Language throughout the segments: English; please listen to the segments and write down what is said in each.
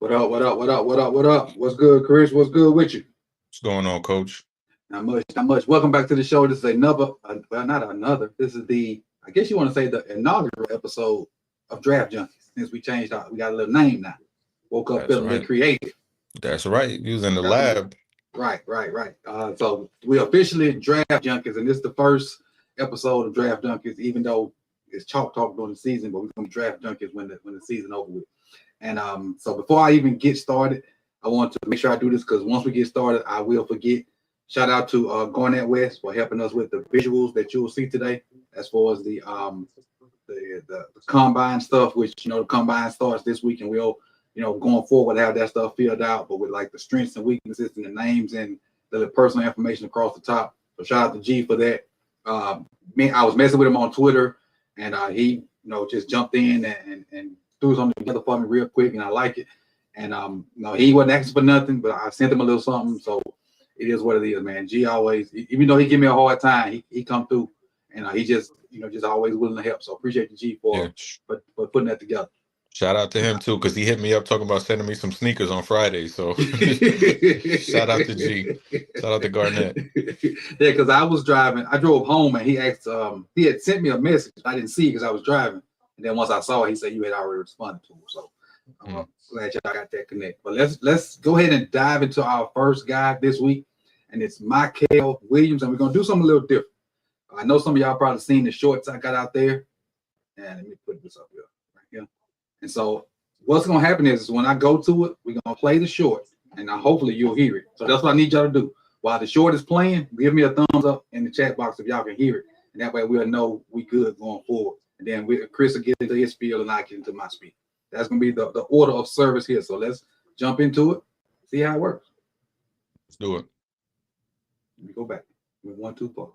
What up? What up? What up? What up? What up? What's good, Chris? What's good with you? What's going on, Coach? Not much. Not much. Welcome back to the show. This is another, well, not another. This is the, I guess you want to say the inaugural episode of Draft Junkies. Since we changed out, we got a little name now. Woke up feeling a little creative. That's right. You was in the lab. Right. So we officially Draft Junkies, and this is the first episode of Draft Junkies, even though it's chalk talk during the season, but we're going to Draft Junkies when the season over with. And so before I even get started, I want to make sure I do this because once we get started, I will forget. Shout out to Garnett West for helping us with the visuals that you will see today, as far as the combine stuff, which the combine starts this week, and we'll going forward have that stuff filled out, but with like the strengths and weaknesses and the names and the personal information across the top. So shout out to G for that. I was messing with him on Twitter, and he just jumped in and threw something together for me real quick, and I like it. And he wasn't asking for nothing, but I sent him a little something. So it is what it is, man. G always, even though he give me a hard time, he come through, and he just always willing to help. So appreciate the G for putting that together. Shout out to him too, because he hit me up talking about sending me some sneakers on Friday. So shout out to G. Shout out to Garnett. Yeah, because I was driving. I drove home and he asked, he had sent me a message. I didn't see it because I was driving. And then once I saw it, he said you had already responded to him. So I'm glad y'all got that connect. But let's go ahead and dive into our first guy this week. And it's MyKel Williams. And we're gonna do something a little different. I know some of y'all probably seen the shorts I got out there. And let me put this up here. Right here. And so what's going to happen is when I go to it, we're going to play the short, and hopefully you'll hear it. So that's what I need y'all to do. While the short is playing, give me a thumbs up in the chat box if y'all can hear it. And that way we'll know we good going forward. And then Chris will get into his spiel and I get into my spiel. That's going to be the order of service here. So let's jump into it, see how it works. Let's do it. Let me go back. We 1, 2, 4.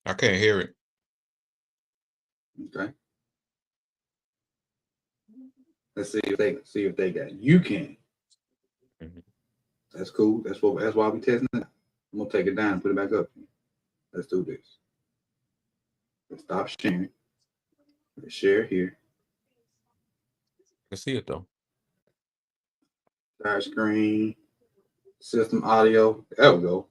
I can't hear it. Okay. Let's see if they got it. You can. That's cool. That's why we testing it. I'm gonna take it down and put it back up. Let's do this. Let's stop sharing. Let's share here. I see it though. Start screen. System audio. There we go.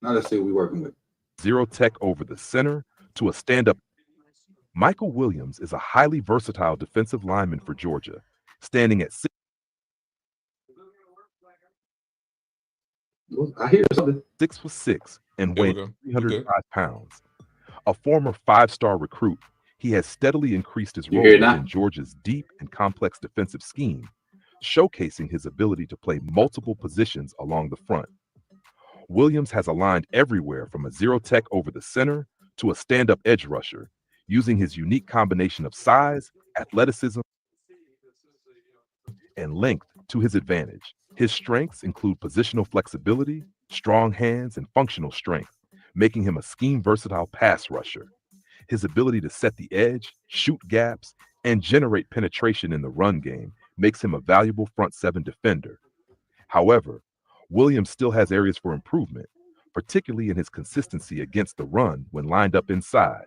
Now let's see what we're working with. Zero tech over the center to a stand-up. MyKel Williams is a highly versatile defensive lineman for Georgia, standing at 6. I hear something. 6'6" and weighing 305 pounds. A former 5-star recruit, he has steadily increased his role in Georgia's deep and complex defensive scheme, showcasing his ability to play multiple positions along the front. Williams has aligned everywhere from a zero tech over the center to a stand-up edge rusher, using his unique combination of size, athleticism, and length to his advantage. His strengths include positional flexibility, strong hands, and functional strength, making him a scheme-versatile pass rusher. His ability to set the edge, shoot gaps, and generate penetration in the run game makes him a valuable front seven defender. However, Williams still has areas for improvement, particularly in his consistency against the run when lined up inside.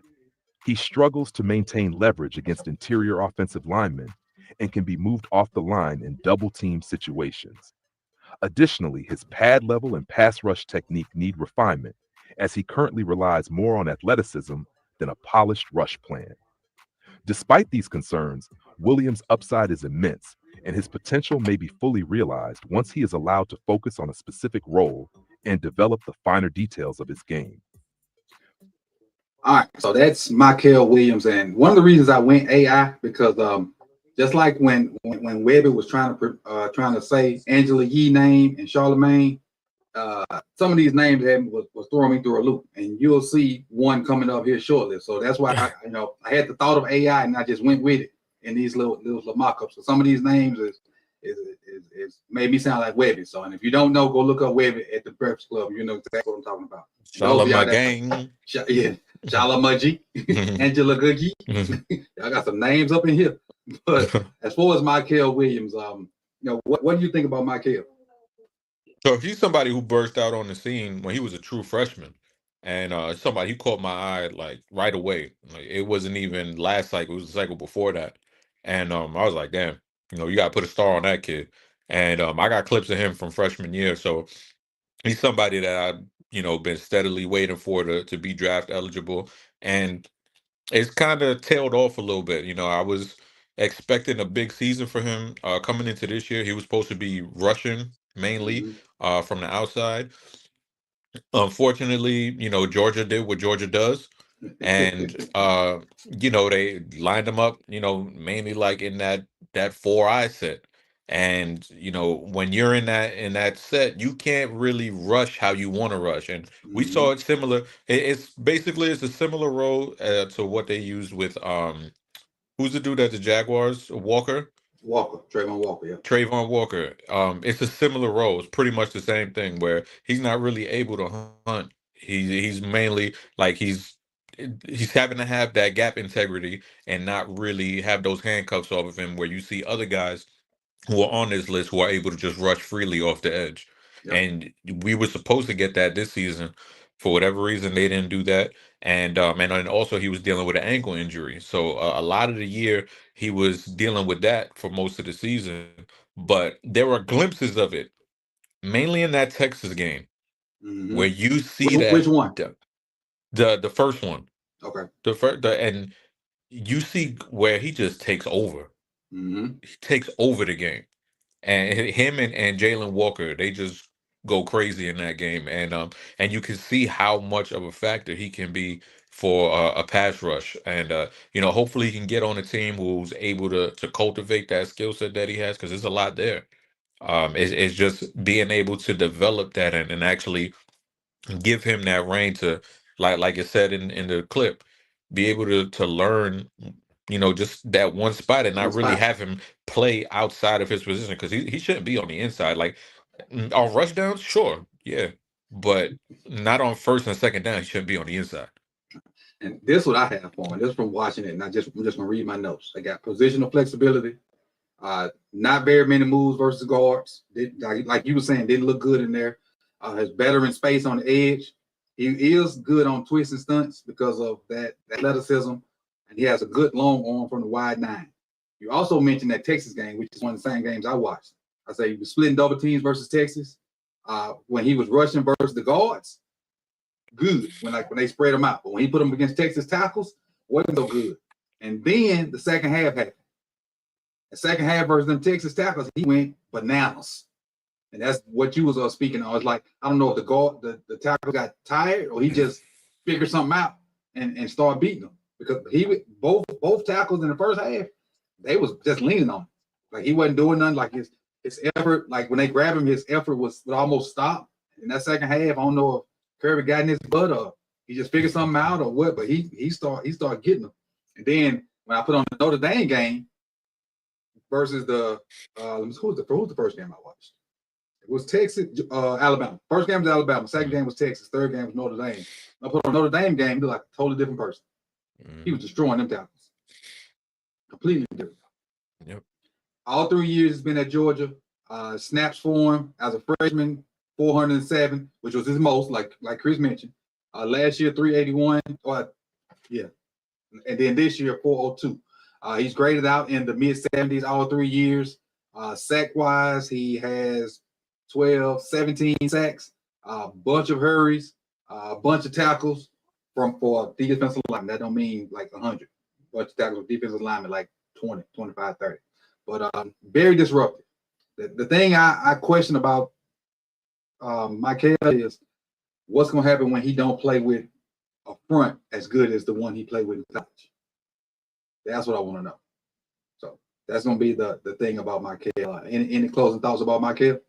He struggles to maintain leverage against interior offensive linemen and can be moved off the line in double-team situations. Additionally, his pad level and pass rush technique need refinement, as he currently relies more on athleticism than a polished rush plan. Despite these concerns, Williams' upside is immense, and his potential may be fully realized once he is allowed to focus on a specific role and develop the finer details of his game. All right, so that's MyKel Williams, and one of the reasons I went AI because just like when Webby was trying to say Angela Yee name and Charlemagne, some of these names was throwing me through a loop, and you'll see one coming up here shortly. So that's why I had the thought of AI, and I just went with it in these little mock-ups. So some of these names is made me sound like Webby. So, and if you don't know, go look up Webby at the Breakfast Club. You know exactly what I'm talking about. Charlemagne gang. Yeah. Jalamaji, Angela Googie. I got some names up in here. But as far as MyKel Williams, what do you think about MyKel? So if he's somebody who burst out on the scene when he was a true freshman, and somebody he caught my eye like right away. Like it wasn't even last cycle; it was the cycle before that, and I was like, damn, you got to put a star on that kid. And I got clips of him from freshman year, so he's somebody that I've been steadily waiting for to be draft eligible, and it's kind of tailed off a little bit. I was expecting a big season for him coming into this year. He was supposed to be rushing mainly from the outside. Unfortunately, Georgia did what Georgia does, and they lined him up, mainly like in that 4 eye set. And when you're in that set, you can't really rush how you want to rush. And we saw it similar. It's a similar role to what they used with who's the dude at the Jaguars? Trayvon Walker, yeah. Trayvon Walker. It's a similar role. It's pretty much the same thing where he's not really able to hunt. He's mainly like he's having to have that gap integrity and not really have those handcuffs off of him where you see other guys who are on this list who are able to just rush freely off the edge. Yep. And we were supposed to get that this season. For whatever reason, they didn't do that. And then also he was dealing with an ankle injury. So a lot of the year he was dealing with that for most of the season. But there were glimpses of it, mainly in that Texas game, where you see which one? The first one. Okay. And you see where he just takes over. He takes over the game. And him and Jalen Walker, they just go crazy in that game, and you can see how much of a factor he can be for a pass rush, and hopefully he can get on a team who's able to cultivate that skill set that he has because there's a lot there. It's just being able to develop that and actually give him that reign to like it said in the clip, be able to learn just that one spot and not really have him play outside of his position because he shouldn't be on the inside. Like on rush downs, sure, yeah, but not on first and second down. He shouldn't be on the inside. And this is what I have for him. This is from watching it, and I'm just gonna read my notes. I got positional flexibility, not very many moves versus guards. Like you were saying, didn't look good in there. Has better in space on the edge. He is good on twists and stunts because of that athleticism, and he has a good long arm from the wide nine. You also mentioned that Texas game, which is one of the same games I watched. I say he was splitting double teams versus Texas. When he was rushing versus the guards, good. When they spread him out, but when he put them against Texas tackles, wasn't so good. And then the second half happened. The second half versus them Texas tackles, he went bananas. And that's what you was speaking of. It's like, I don't know if the tackle got tired or he just figured something out and started beating them. Because both tackles in the first half, they was just leaning on him. Like he wasn't doing nothing. Like his effort, like when they grabbed him, his effort would almost stop. In that second half, I don't know if Kirby got in his butt or he just figured something out or what, but he started getting them. And then when I put on the Notre Dame game versus the who's the first game I watched? It was Texas, Alabama. First game was Alabama. Second game was Texas. Third game was Notre Dame. I put on Notre Dame game, he looked like a totally different person. He was destroying them tackles. Completely different. Yep. All 3 years he's been at Georgia. Snaps for him as a freshman, 407, which was his most, like Chris mentioned. Last year, 381. And then this year, 402. He's graded out in the mid-70s all 3 years. Sack-wise, he has 17 sacks, a bunch of hurries, a bunch of tackles for defensive lineman. That don't mean like 100. Bunch of tackles with defensive lineman like 20, 25, 30. But very disruptive. The thing I question about MyKel is what's going to happen when he don't play with a front as good as the one he played with in college. That's what I want to know. So that's going to be the thing about MyKel. Any closing thoughts about MyKel?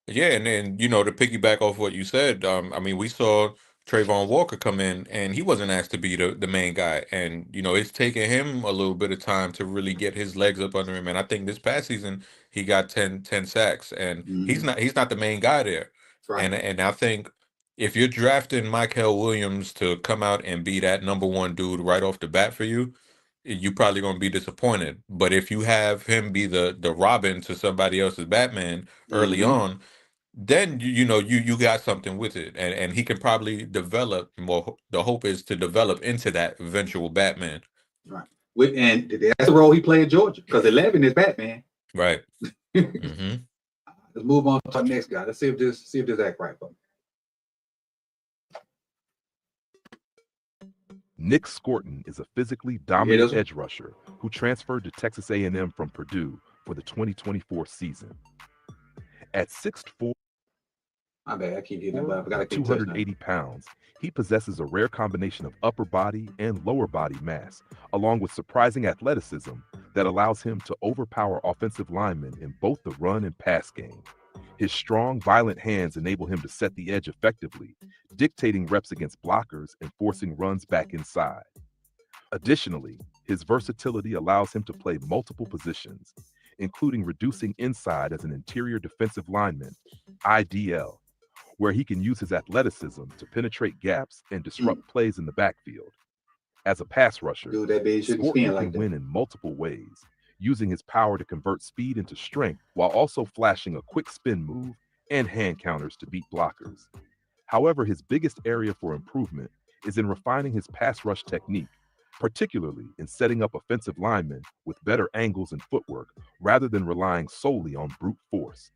Yeah, and then to piggyback off what you said, we saw Trayvon Walker come in, and he wasn't asked to be the main guy, and it's taken him a little bit of time to really get his legs up under him. And I think this past season he got 10 sacks, and he's not the main guy there. Right. And I think if you're drafting MyKel Williams to come out and be that number one dude right off the bat for you, you're probably going to be disappointed. But if you have him be the Robin to somebody else's Batman early Mm-hmm. on, then you got something with it, and he can probably develop more. The hope is to develop into that eventual Batman. Right. And that's the role he played at Georgia, because 11 is Batman. Right. Mm-hmm. Let's move on to our next guy. Let's see if this act right for me. Nic Scourton is a physically dominant edge rusher who transferred to Texas A&M from Purdue for the 2024 season. At 6'4", my bad, I keep getting that, but I gotta keep 280 pounds, he possesses a rare combination of upper body and lower body mass, along with surprising athleticism that allows him to overpower offensive linemen in both the run and pass game. His strong, violent hands enable him to set the edge effectively, dictating reps against blockers and forcing runs back inside. Additionally, his versatility allows him to play multiple positions, including reducing inside as an interior defensive lineman, IDL, where he can use his athleticism to penetrate gaps and disrupt plays in the backfield. As a pass rusher, Scourton can win in multiple ways, using his power to convert speed into strength while also flashing a quick spin move and hand counters to beat blockers. However, his biggest area for improvement is in refining his pass rush technique, particularly in setting up offensive linemen with better angles and footwork rather than relying solely on brute force.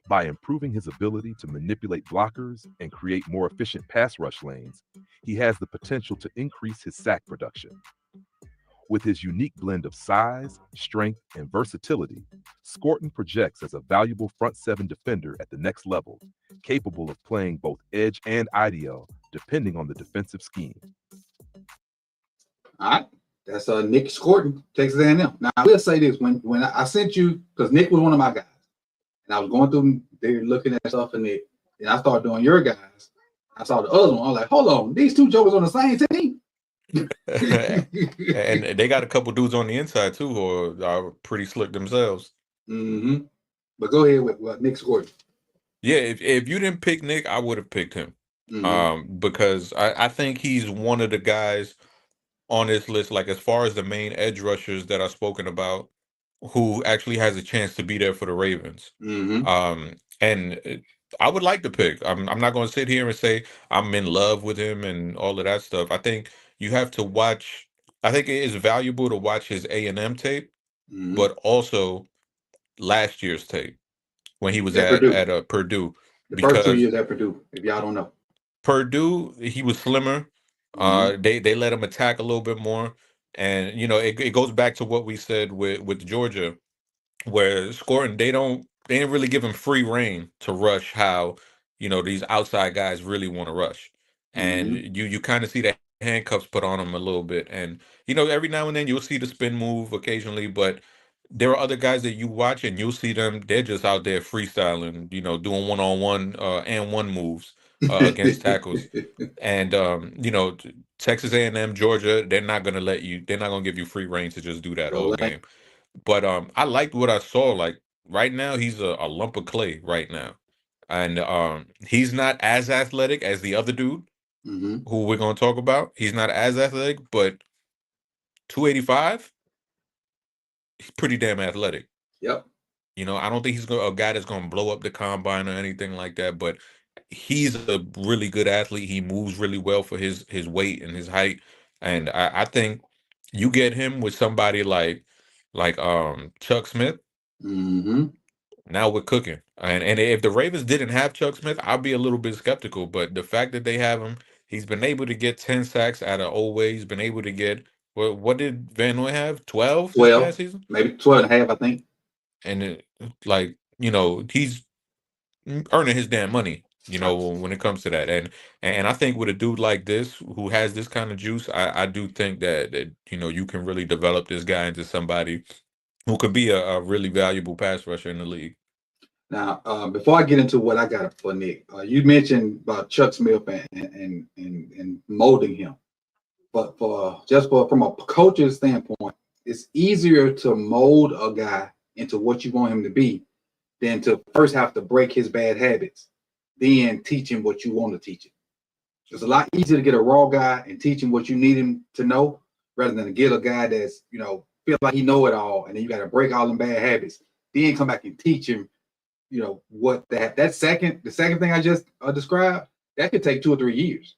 By improving his ability to manipulate blockers and create more efficient pass rush lanes, he has the potential to increase his sack production. With his unique blend of size, strength, and versatility, Scourton projects as a valuable front seven defender at the next level, capable of playing both edge and IDL, depending on the defensive scheme. All right, that's Nic Scourton, Texas A&M. Now I will say this: when I sent you, because Nick was one of my guys, and I was going through, they were looking at stuff in Nick, and I started doing your guys. I saw the other one. I was like, hold on, these two jokers on the same team. And they got a couple dudes on the inside too who are pretty slick themselves. Mm-hmm. But go ahead with Nic Scourton. Yeah, if you didn't pick Nick, I would have picked him. Because I think he's one of the guys on this list, like as far as the main edge rushers that I've spoken about, who actually has a chance to be there for the Ravens. And I would like to pick. I'm not going to sit here and say I'm in love with him and all of that stuff. I think you have to watch. I think it is valuable to watch his A&M tape, but also last year's tape when he was at Purdue. The first 2 years at Purdue, if y'all don't know. Purdue, he was slimmer. They let him attack a little bit more. And it goes back to what we said with Georgia, where Scourton, they didn't really give him free reign to rush how these outside guys really want to rush. And you kind of see the handcuffs put on him a little bit. And every now and then you'll see the spin move occasionally, but there are other guys that you watch and you'll see them, they're just out there freestyling, doing one-on-one and one moves against tackles. And Texas A&M, Georgia, they're not going to give you free reign to just do that all game. But I liked what I saw. Like right now, he's a lump of clay right now. And he's not as athletic as the other dude who we're going to talk about. He's not as athletic, but 285, he's pretty damn athletic. Yep. I don't think he's a guy that's going to blow up the combine or anything like that, but he's a really good athlete. He moves really well for his weight and his height. And I think you get him with somebody like Chuck Smith. Now we're cooking. And if the Ravens didn't have Chuck Smith, I'd be a little bit skeptical. But the fact that they have him, he's been able to get 10 sacks out of Owe. He's been able to get, what did Van Noy have? 12 this past season? Maybe 12 and a half, I think. And he's earning his damn money, when it comes to that. And I think with a dude like this who has this kind of juice, I do think that you can really develop this guy into somebody who could be a really valuable pass rusher in the league. Now, before I get into what I got for Nick, you mentioned about Chuck Smith and molding him. But from a coach's standpoint, it's easier to mold a guy into what you want him to be than to first have to break his bad habits. then teach him what you want to teach him. It's a lot easier to get a raw guy and teach him what you need him to know rather than to get a guy that's, feel like he know it all, and then you got to break all them bad habits. Then come back and teach him, what the second thing I just described, that could take 2 or 3 years.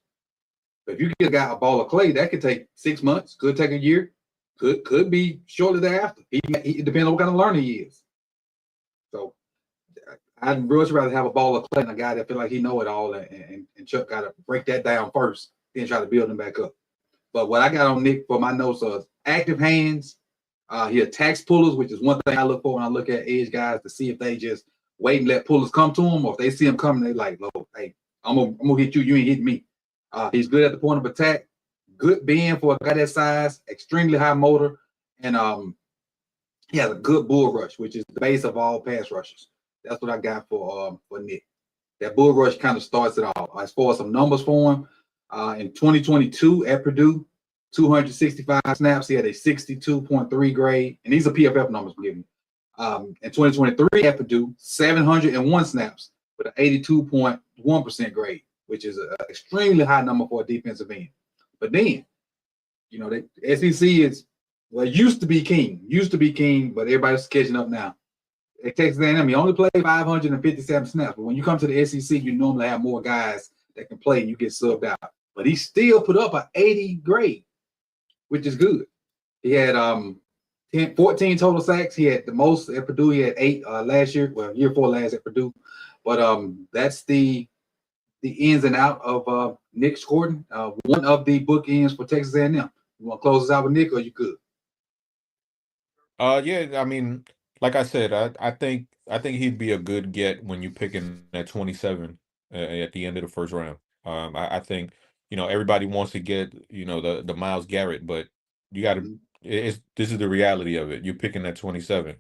But if you get a guy a ball of clay, that could take 6 months, could take a year, could be shortly thereafter. It depends on what kind of learner he is. So I'd much rather have a ball of clay than a guy that feel like he know it all, and Chuck got to break that down first, then try to build him back up. But what I got on Nic for my notes are active hands. He attacks pullers, which is one thing I look for when I look at edge guys, to see if they just wait and let pullers come to them, or if they see them coming, they like, "Oh, hey, I'm gonna hit you. You ain't hitting me." He's good at the point of attack. Good bend for a guy that size. Extremely high motor, and he has a good bull rush, which is the base of all pass rushes. That's what I got for Nic. That bull rush kind of starts it all. As far as some numbers for him, in 2022 at Purdue, 265 snaps, he had a 62.3 grade, and these are PFF numbers I'm giving you. In 2023 at Purdue, 701 snaps with an 82.1% grade, which is an extremely high number for a defensive end. But then, the SEC is, used to be king, but everybody's catching up now. At Texas A&M, he only played 557 snaps, but when you come to the SEC, you normally have more guys that can play, and you get subbed out. But he still put up an 80 grade, which is good. He had 14 total sacks. He had the most at Purdue. He had 8 last year. Well, year 4 last at Purdue. But that's the ins and out of Nic Scourton, one of the bookends for Texas A&M. You want to close us out with Nic, or you good? Yeah, I mean, like I said, I think he'd be a good get when you pick him at 27 at the end of the first round. I think everybody wants to get the Myles Garrett, but you got to. This is the reality of it. You're picking at 27.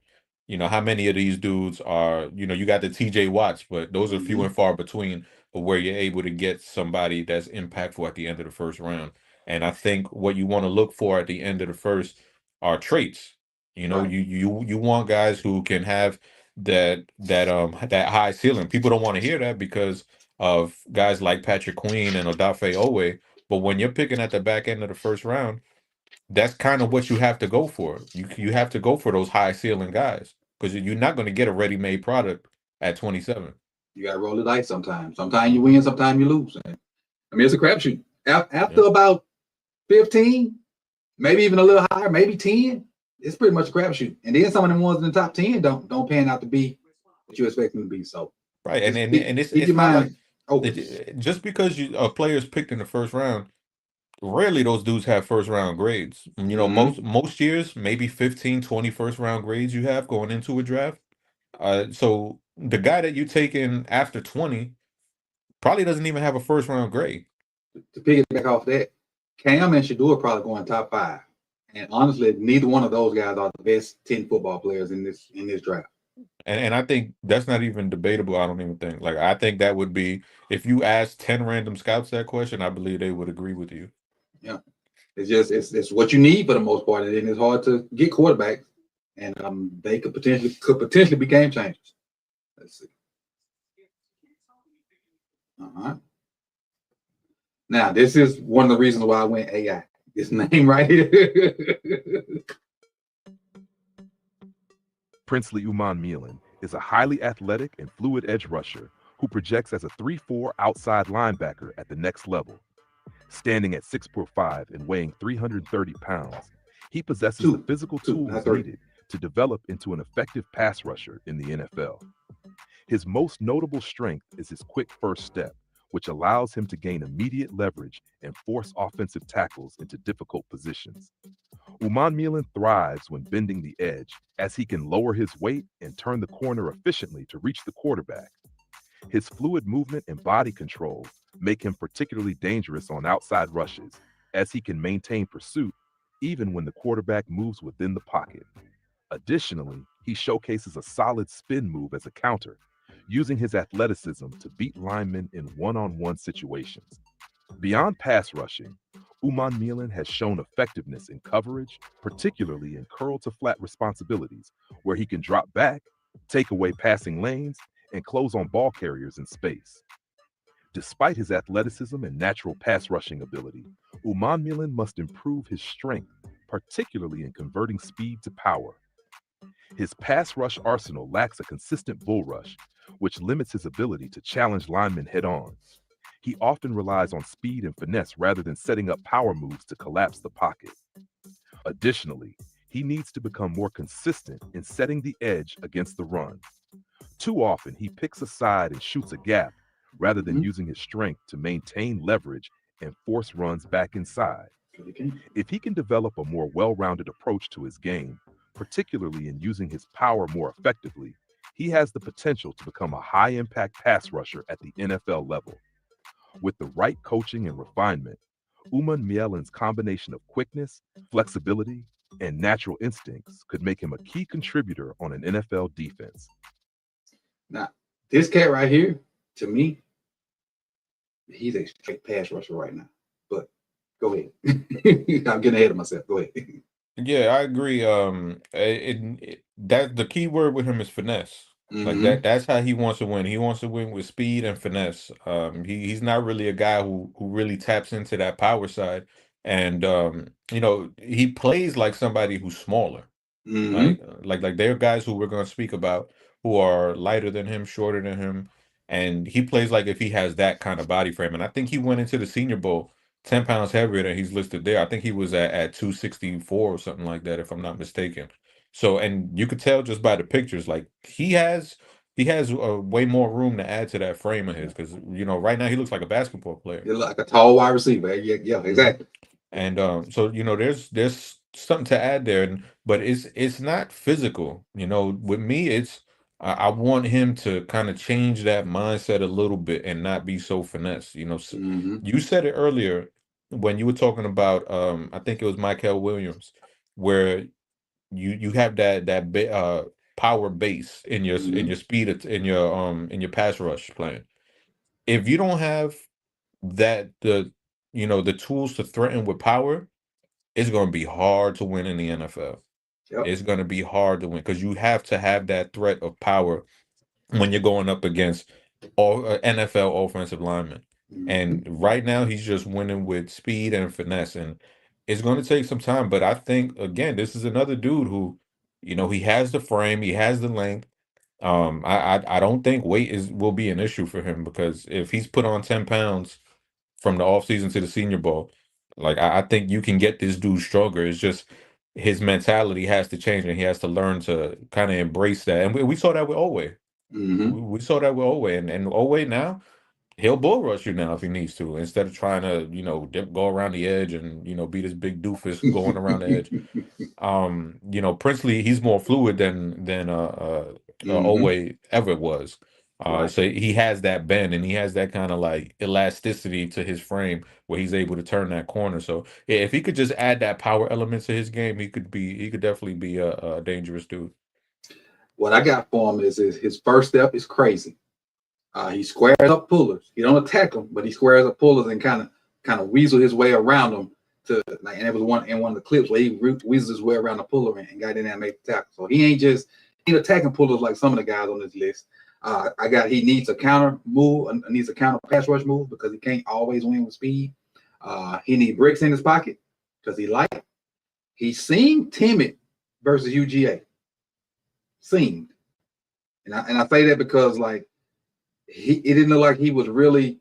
How many of these dudes are? You got the T.J. Watts, but those are few and far between of where you're able to get somebody that's impactful at the end of the first round. And I think what you want to look for at the end of the first are traits. Right. You want guys who can have that high ceiling. People don't want to hear that because of guys like Patrick Queen and Odafe Owe. But when you're picking at the back end of the first round, that's kind of what you have to go for. You have to go for those high ceiling guys because you're not going to get a ready-made product at 27. You got to roll the dice sometimes. Sometimes you win, sometimes you lose. It's a crapshoot. After about 15, maybe even a little higher, maybe 10, it's pretty much a crapshoot. And then some of them ones in the top 10 don't pan out to be what you expect them to be. So right, and it's not like just because a player is picked in the first round, rarely those dudes have first round grades. Most years, maybe 15, 20 first round grades you have going into a draft. So the guy that you take in after 20 probably doesn't even have a first round grade. To piggyback off that, Cam and Shador probably going top 5. And honestly, neither one of those guys are the best 10 football players in this draft. And I think that's not even debatable. I don't even think. Like, I think that would be, if you ask 10 random scouts that question, I believe they would agree with you. Yeah. It's what you need for the most part, and it's hard to get quarterbacks, and they could potentially be game changers. Let's see. Now, this is one of the reasons why I went AI. This name right here. Princely Umanmielen is a highly athletic and fluid edge rusher who projects as a 3-4 outside linebacker at the next level. Standing at 6'5" and weighing 330 pounds, he possesses the physical tools needed to develop into an effective pass rusher in the NFL. His most notable strength is his quick first step, which allows him to gain immediate leverage and force offensive tackles into difficult positions. Umanmielen thrives when bending the edge, as he can lower his weight and turn the corner efficiently to reach the quarterback. His fluid movement and body control make him particularly dangerous on outside rushes, as he can maintain pursuit even when the quarterback moves within the pocket. Additionally, he showcases a solid spin move as a counter, using his athleticism to beat linemen in one-on-one situations. Beyond pass rushing, Umanmielen has shown effectiveness in coverage, particularly in curl-to-flat responsibilities, where he can drop back, take away passing lanes, and close on ball carriers in space. Despite his athleticism and natural pass rushing ability, Umanmielen must improve his strength, particularly in converting speed to power. His pass rush arsenal lacks a consistent bull rush, which limits his ability to challenge linemen head on. He often relies on speed and finesse rather than setting up power moves to collapse the pocket. Additionally, he needs to become more consistent in setting the edge against the run. Too often, he picks a side and shoots a gap rather than using his strength to maintain leverage and force runs back inside. If he can develop a more well-rounded approach to his game, particularly in using his power more effectively, he has the potential to become a high-impact pass rusher at the NFL level. With the right coaching and refinement, Umanmielen's combination of quickness, flexibility, and natural instincts could make him a key contributor on an NFL defense. Now, this cat right here, to me, he's a straight pass rusher right now. But go ahead. I'm getting ahead of myself. Go ahead. Yeah, I agree. That the key word with him is finesse. Like Mm-hmm. that's how he wants to win. He wants to win with speed and finesse. He's not really a guy who really taps into that power side. And he plays like somebody who's smaller. Mm-hmm. Like there are guys who we're going to speak about who are lighter than him, shorter than him, and he plays like if he has that kind of body frame. And I think he went into the Senior Bowl 10 pounds heavier than he's listed there. I think he was at 264 or something like that, if I'm not mistaken. So, and you could tell just by the pictures, like he has way more room to add to that frame of his because right now he looks like a basketball player. You're like a tall wide receiver. Yeah, exactly. And so there's something to add there, but it's not physical. With me, I want him to kind of change that mindset a little bit and not be so finesse. So Mm-hmm. you said it earlier when you were talking about I think it was MyKel Williams, where you have that power base in your speed in your pass rush plan. If you don't have the tools to threaten with power, it's going to be hard to win in the NFL. Yep. It's going to be hard to win because you have to have that threat of power when you're going up against all NFL offensive linemen. Mm-hmm. And right now, he's just winning with speed and finesse, and it's going to take some time. But I think again, this is another dude who, he has the frame, he has the length. I don't think weight will be an issue for him because if he's put on 10 pounds from the offseason to the Senior Bowl. Like I think you can get this dude stronger. It's just his mentality has to change, and he has to learn to kind of embrace that. And we saw that with Owe. Mm-hmm. We saw that with Owe, and Owe now he'll bull rush you now if he needs to, instead of trying to go around the edge and be this big doofus going around the edge. Princely, he's more fluid than Owe ever was. Right. So he has that bend and he has that kind of like elasticity to his frame where he's able to turn that corner. So yeah, if he could just add that power element to his game, he could definitely be a dangerous dude. What I got for him is his first step is crazy. He squares up pullers. He don't attack them, but he squares up pullers and kind of weasel his way around them to like. And it was one of the clips where he weaseled his way around the puller and got in there and made the tackle. So he ain't attacking pullers like some of the guys on this list. He needs a counter move, needs a counter pass rush move because he can't always win with speed. He needs bricks in his pocket because he seemed timid versus UGA. Seemed. And I say that because like it didn't look like he was really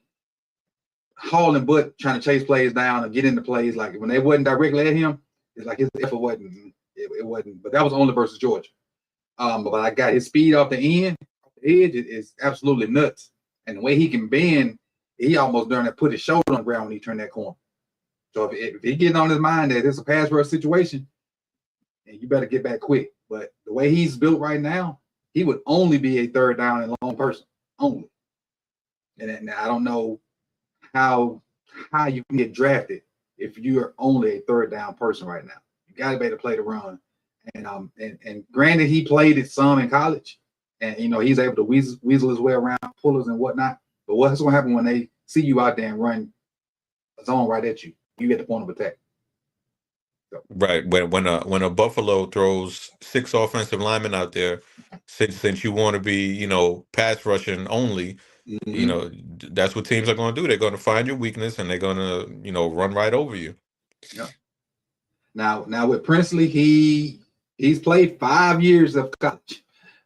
hauling butt trying to chase plays down and get into plays. Like when they wasn't directly at him, it's like his effort wasn't. It wasn't. But that was only versus Georgia. But I got his speed off the end. Edge is absolutely nuts, and the way he can bend, he almost done that put his shoulder on the ground when he turned that corner. So if he getting on his mind that it's a pass rush situation, and you better get back quick. But the way he's built right now, he would only be a third down and long person only. And I don't know how you can get drafted if you're only a third down person right now. You got to be able to play the run, and granted he played it some in college. And, he's able to weasel his way around pullers and whatnot. But what's going to happen when they see you out there and run a zone right at you? You get the point of attack. So. Right. When a Buffalo throws 6 offensive linemen out there, since you want to be, pass rushing only, You know, that's what teams are going to do. They're going to find your weakness and they're going to, you know, run right over you. Yeah. Now with Princely, he's played 5 years of college.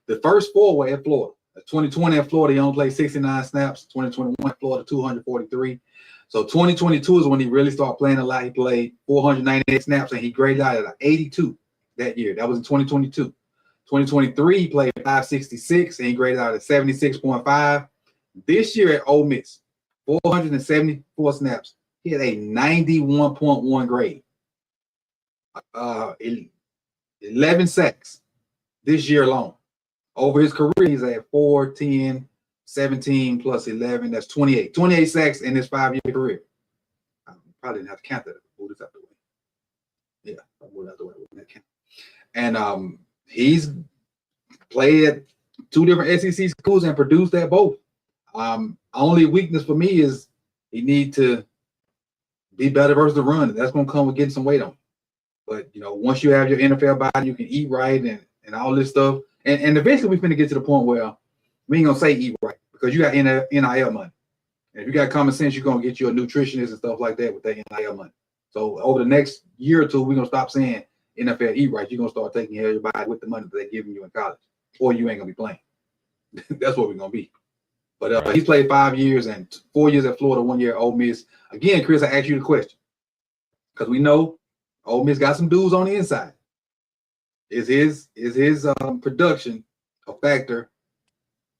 The first 4 were at Florida. 2020 at Florida, he only played 69 snaps. 2021 at Florida, 243. So 2022 is when he really started playing a lot. He played 498 snaps and he graded out at 82 that year. That was in 2022. 2023, he played 566 and he graded out at 76.5. This year at Ole Miss, 474 snaps. He had a 91.1 grade. 11 sacks this year alone. Over his career, he's at 4, 10, 17 plus 11. That's 28. 28 sacks in his 5-year career. I probably didn't have to count that. Move this out the way. Yeah, I'll move it out the way. And he's played at 2 different SEC schools and produced at both. Only weakness for me is he needs to be better versus the run. That's going to come with getting some weight on. But, you know, once you have your NFL body, you can eat right and all this stuff. And eventually we're going to get to the point where we ain't going to say eat right because you got NIL money. And if you got common sense, you're going to get you a nutritionist and stuff like that with that NIL money. So over the next year or two, we're going to stop saying NFL eat right. You're going to start taking care of your body with the money that they're giving you in college, or you ain't going to be playing. That's what we're going to be. But he's played 5 years and 4 years at Florida, 1 year at Ole Miss. Again, Chris, I asked you the question because we know Ole Miss got some dudes on the inside. Is his production a factor?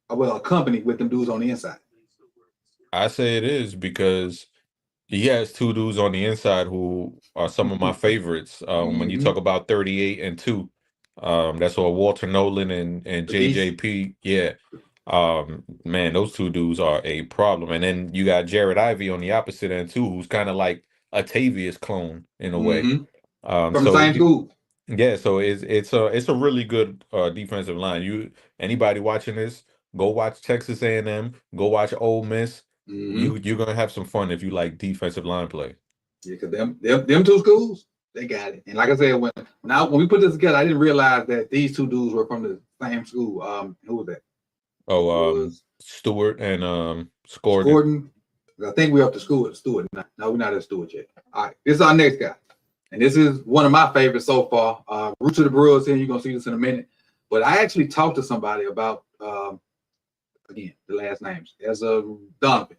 Well, accompanied with them dudes on the inside. I say it is because he has 2 dudes on the inside who are some of my favorites. When you talk about 38 and 2, that's what Walter Nolan and JJP. Yeah. Man, those 2 dudes are a problem. And then you got Jared Ivey on the opposite end too, who's kind of like a Tavius clone in a way. From the same school. Yeah, so it's a really good defensive line. Anybody watching this, go watch Texas A&M, go watch Ole Miss. You're gonna have some fun if you like defensive line play. Yeah, because them 2 schools, they got it. And like I said, when we put this together, I didn't realize that these 2 dudes were from the same school. Who was that? Stewart and Scourton. Scourton. I think we're up to Stewart. No, we're not at Stewart yet. All right, this is our next guy. And this is one of my favorites so far. Roots of the Brewers here. You're going to see this in a minute. But I actually talked to somebody about, again, the last names. Donovan.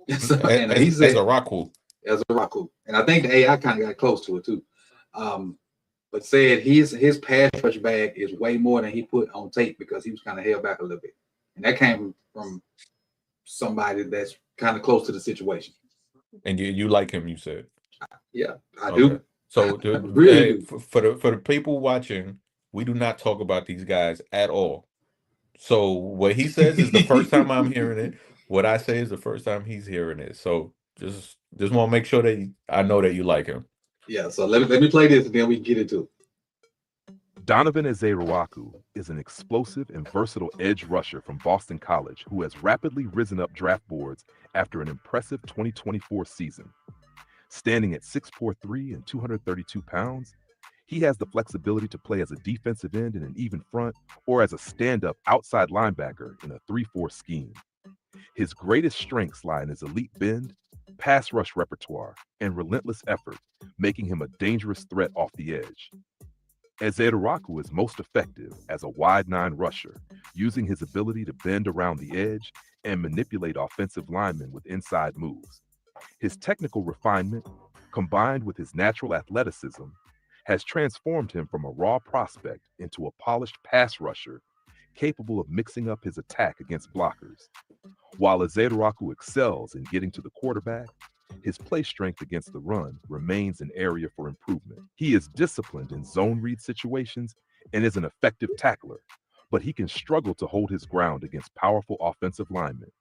And he said Ezeiruaku. And I think the AI kind of got close to it too. But said his pass rush bag is way more than he put on tape because he was kind of held back a little bit. And that came from somebody that's kind of close to the situation. And you like him, you said. Yeah, I do. So really for the people watching, we do not talk about these guys at all. So what he says is the first time I'm hearing it. What I say is the first time he's hearing it. So just want to make sure that I know that you like him. Yeah. So let me play this and then we can get into it. Donovan Ezeiruaku is an explosive and versatile edge rusher from Boston College who has rapidly risen up draft boards after an impressive 2024 season. Standing at 6'3" and 232 pounds, he has the flexibility to play as a defensive end in an even front or as a stand-up outside linebacker in a 3-4 scheme. His greatest strengths lie in his elite bend, pass rush repertoire, and relentless effort, making him a dangerous threat off the edge. Ezeiruaku is most effective as a wide 9 rusher, using his ability to bend around the edge and manipulate offensive linemen with inside moves. His technical refinement, combined with his natural athleticism, has transformed him from a raw prospect into a polished pass rusher capable of mixing up his attack against blockers. While Ezeiruaku excels in getting to the quarterback, his play strength against the run remains an area for improvement. He is disciplined in zone read situations and is an effective tackler, but he can struggle to hold his ground against powerful offensive linemen.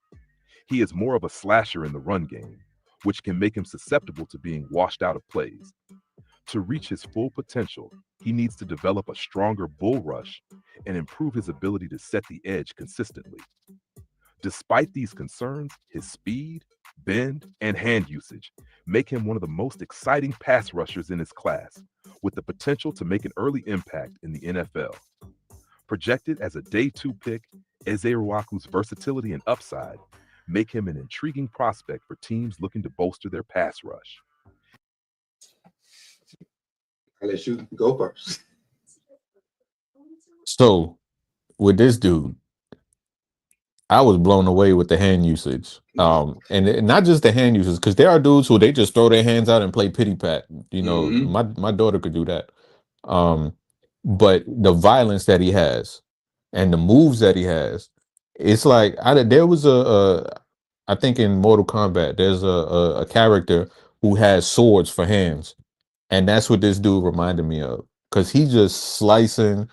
He is more of a slasher in the run game, which can make him susceptible to being washed out of plays. To reach his full potential, he needs to develop a stronger bull rush and improve his ability to set the edge consistently. Despite these concerns, his speed, bend, and hand usage make him one of the most exciting pass rushers in his class, with the potential to make an early impact in the NFL. Projected as a day 2 pick, Ezeiruaku's versatility and upside make him an intriguing prospect for teams looking to bolster their pass rush. I'll let you go first. So with this dude, I was blown away with the hand usage. And not just the hand usage, because there are dudes who they just throw their hands out and play pity pat. You know, my daughter could do that. But the violence that he has and the moves that he has, it's like there was I think in Mortal Kombat, there's a character who has swords for hands. And that's what this dude reminded me of. Because he just slicing,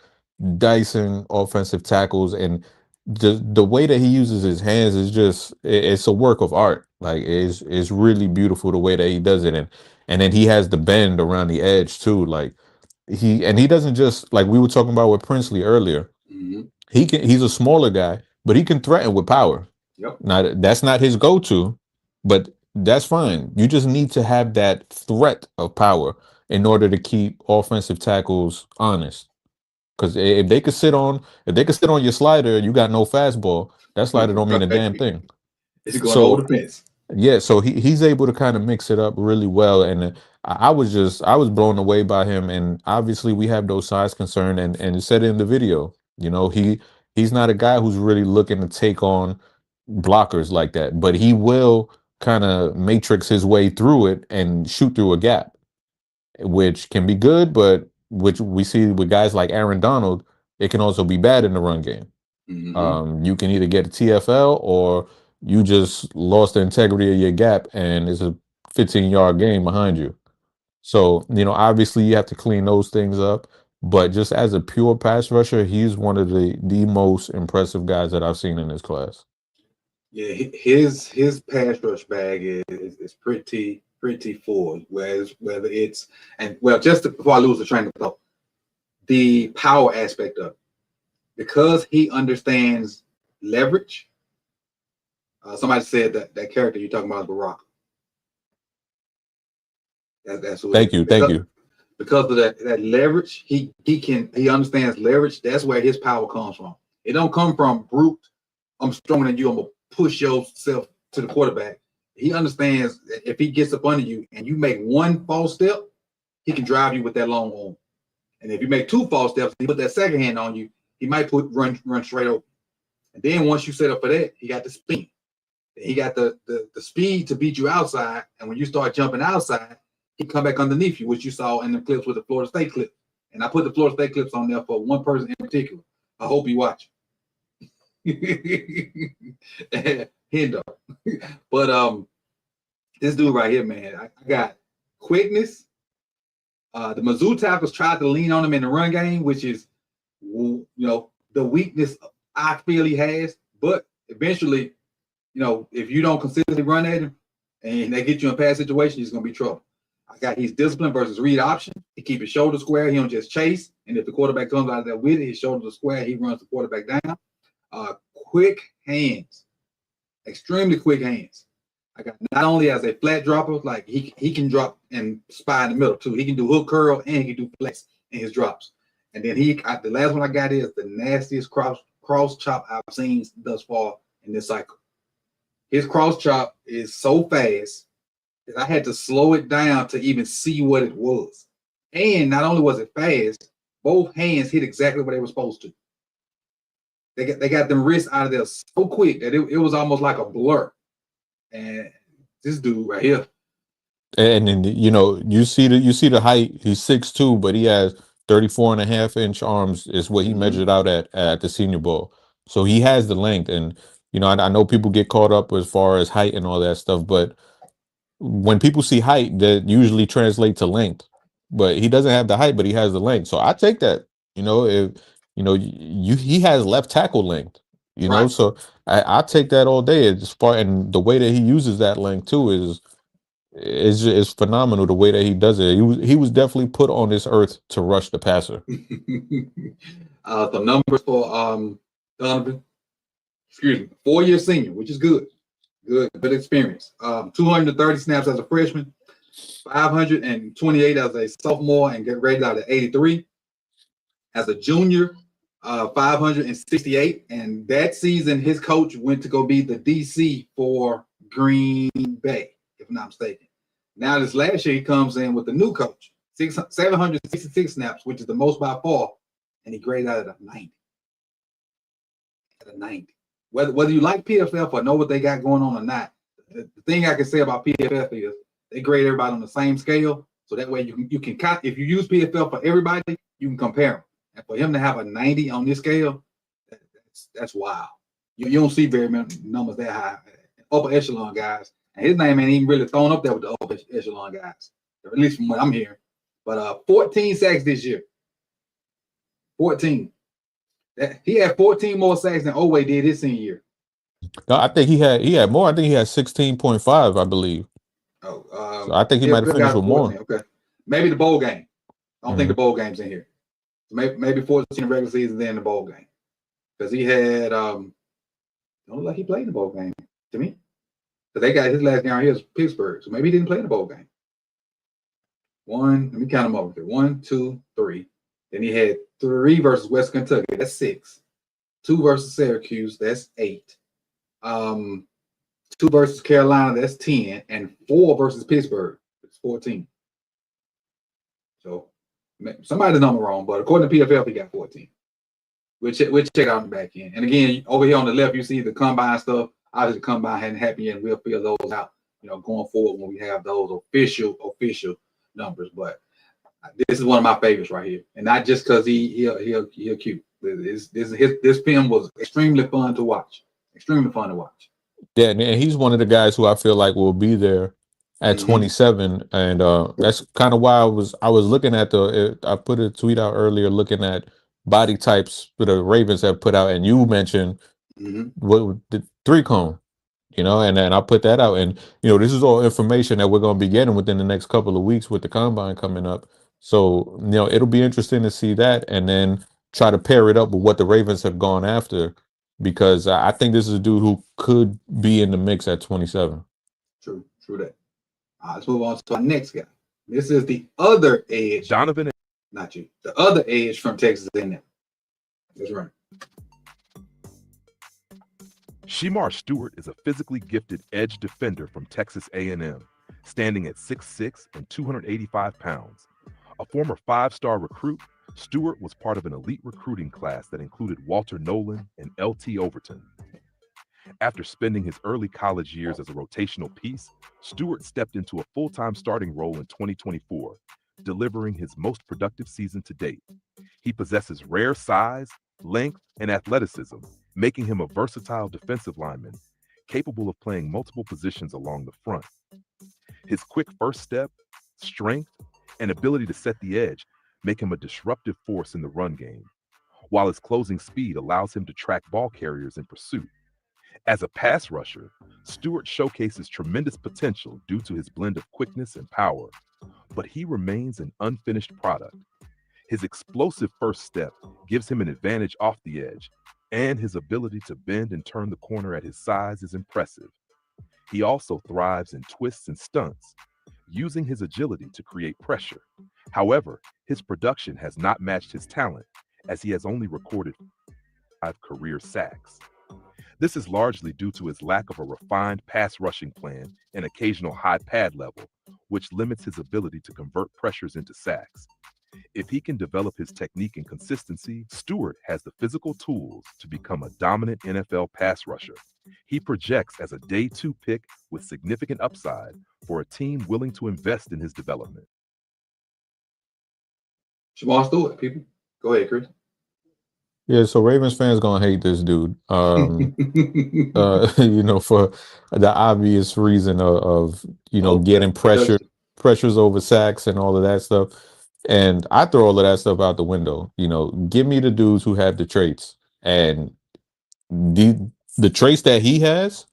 dicing offensive tackles, and the way that he uses his hands is just it's a work of art. Like it's really beautiful the way that he does it. And then he has the bend around the edge too. Like he doesn't just, like we were talking about with Princely earlier. He's a smaller guy, but he can threaten with power. Yep. Now that's not his go-to, but that's fine. You just need to have that threat of power in order to keep offensive tackles honest. Because if they could sit on your slider, you got no fastball. That slider don't mean a damn thing. It's going over the fence. Yeah, so he's able to kind of mix it up really well, and I was blown away by him. And obviously we have those size concern, and it said in the video, you know, he's not a guy who's really looking to take on blockers like that, but he will kind of matrix his way through it and shoot through a gap, which can be good, but which we see with guys like Aaron Donald, it can also be bad in the run game. You can either get a TFL or you just lost the integrity of your gap and it's a 15-yard game behind you. So, you know, obviously you have to clean those things up, but just as a pure pass rusher, he's one of the most impressive guys that I've seen in this class. Yeah, his pass rush bag is pretty full. Whether it's just before I lose the train of thought, the power aspect of it, because he understands leverage. Somebody said that character you're talking about is Barack. That's what Thank you. Because of that leverage, he understands leverage. That's where his power comes from. It don't come from brute. I'm stronger than you. I'm gonna push yourself to the quarterback. He understands that if he gets up under you and you make one false step, he can drive you with that long arm. And if you make two false steps, he put that second hand on you, he might run straight over. And then once you set up for that, he got the speed. He got the speed to beat you outside. And when you start jumping outside, he come back underneath you, which you saw in the clips with the Florida State clip. And I put the Florida State clips on there for one person in particular. I hope you watch. Hendo. But this dude right here, man, I got quickness. The Mizzou tackles tried to lean on him in the run game, which is, you know, the weakness I feel he has. But eventually, you know, if you don't consistently run at him and they get you in a pass situation, he's gonna be trouble. He's disciplined versus read option. He keep his shoulder square. He don't just chase. And if the quarterback comes out of there with it, his shoulders are square. He runs the quarterback down. Quick hands, extremely quick hands. Not only as a flat dropper, like he can drop and spy in the middle too. He can do hook curl and he can do flex in his drops. And then the last one I got is the nastiest cross chop I've seen thus far in this cycle. His cross chop is so fast that I had to slow it down to even see what it was. And not only was it fast, both hands hit exactly what they were supposed to. They got them wrists out of there so quick that it was almost like a blur. And this dude right here. And then, you know, you see the height. He's 6'2", but he has 34.5-inch arms is what he measured out at the Senior Bowl. So he has the length. And, you know, I know people get caught up as far as height and all that stuff, but when people see height, that usually translates to length. But he doesn't have the height, but he has the length. So I take that. You know, if you know he has left tackle length. You know, so I take that all day. And the way that he uses that length too is phenomenal. The way that he does it, he was definitely put on this earth to rush the passer. The numbers for Donovan, 4-year senior, which is good experience. 230 snaps as a freshman, 528 as a sophomore, and get rated out at 83. As a junior, 568, and that season his coach went to go be the DC for Green Bay, if I'm not mistaken. Now this last year he comes in with the new coach, 766 snaps, which is the most by far, and he graded out at a 90. At a 90. Whether you like PFF or know what they got going on or not, the thing I can say about PFF is they grade everybody on the same scale, so that way you can if you use PFF for everybody, you can compare them. And for him to have a 90 on this scale, that's wild. You don't see very many numbers that high. Upper echelon guys. And his name ain't even really thrown up there with the upper echelon guys, at least from what I'm hearing. But 14 sacks this year. 14. He had 14 more sacks than Owe did his senior year. No, I think he had more. I think he had 16.5, I believe. So I think he might have finished with more. Okay. Maybe the bowl game. I don't think the bowl game's in here. Maybe 14 regular season, then the bowl game. Because he had don't look like he played in the bowl game to me. Because they got his last game out here is Pittsburgh. So maybe he didn't play in the bowl game. Let me count them over there. 1, 2, 3. Then he had 3 versus West Kentucky. That's 6. 2 versus Syracuse. That's 8. 2 versus Carolina. That's 10. And 4 versus Pittsburgh. It's 14. So somebody's number wrong, but according to PFF, he got 14. We'll check out the back end. And again, over here on the left, you see the combine stuff. Obviously, the combine hadn't happened yet, and we'll fill those out, going forward when we have those official numbers. But this is one of my favorites right here, and not just because he'll cute. This film was extremely fun to watch. Extremely fun to watch. Yeah, and he's one of the guys who I feel like will be there at 27, and that's kind of why I was looking at I put a tweet out earlier looking at body types that the Ravens have put out, and you mentioned what the 3-cone, and then I put that out, and this is all information that we're going to be getting within the next couple of weeks with the combine coming up. So it'll be interesting to see that, and then try to pair it up with what the Ravens have gone after, because I think this is a dude who could be in the mix at 27. True that. Let's move on to our next guy. This is the other edge. Donovan. Not you. The other edge from Texas A&M. That's right. Shemar Stewart is a physically gifted edge defender from Texas A&M, standing at 6'6" and 285 pounds. A former 5-star recruit, Stewart was part of an elite recruiting class that included Walter Nolan and L.T. Overton. After spending his early college years as a rotational piece, Stewart stepped into a full-time starting role in 2024, delivering his most productive season to date. He possesses rare size, length, and athleticism, making him a versatile defensive lineman, capable of playing multiple positions along the front. His quick first step, strength, and ability to set the edge make him a disruptive force in the run game, while his closing speed allows him to track ball carriers in pursuit. As a pass rusher, Stewart showcases tremendous potential due to his blend of quickness and power, but he remains an unfinished product. His explosive first step gives him an advantage off the edge, and his ability to bend and turn the corner at his size is impressive. He also thrives in twists and stunts, using his agility to create pressure. However, his production has not matched his talent, as he has only recorded 5 career sacks. This is largely due to his lack of a refined pass rushing plan and occasional high pad level, which limits his ability to convert pressures into sacks. If he can develop his technique and consistency, Stewart has the physical tools to become a dominant NFL pass rusher. He projects as a day 2 pick with significant upside for a team willing to invest in his development. Shemar Stewart, people. Go ahead, Chris. Yeah, so Ravens fans gonna hate this dude. For the obvious reason of getting pressures over sacks and all of that stuff. And I throw all of that stuff out the window. Give me the dudes who have the traits. And the traits that he has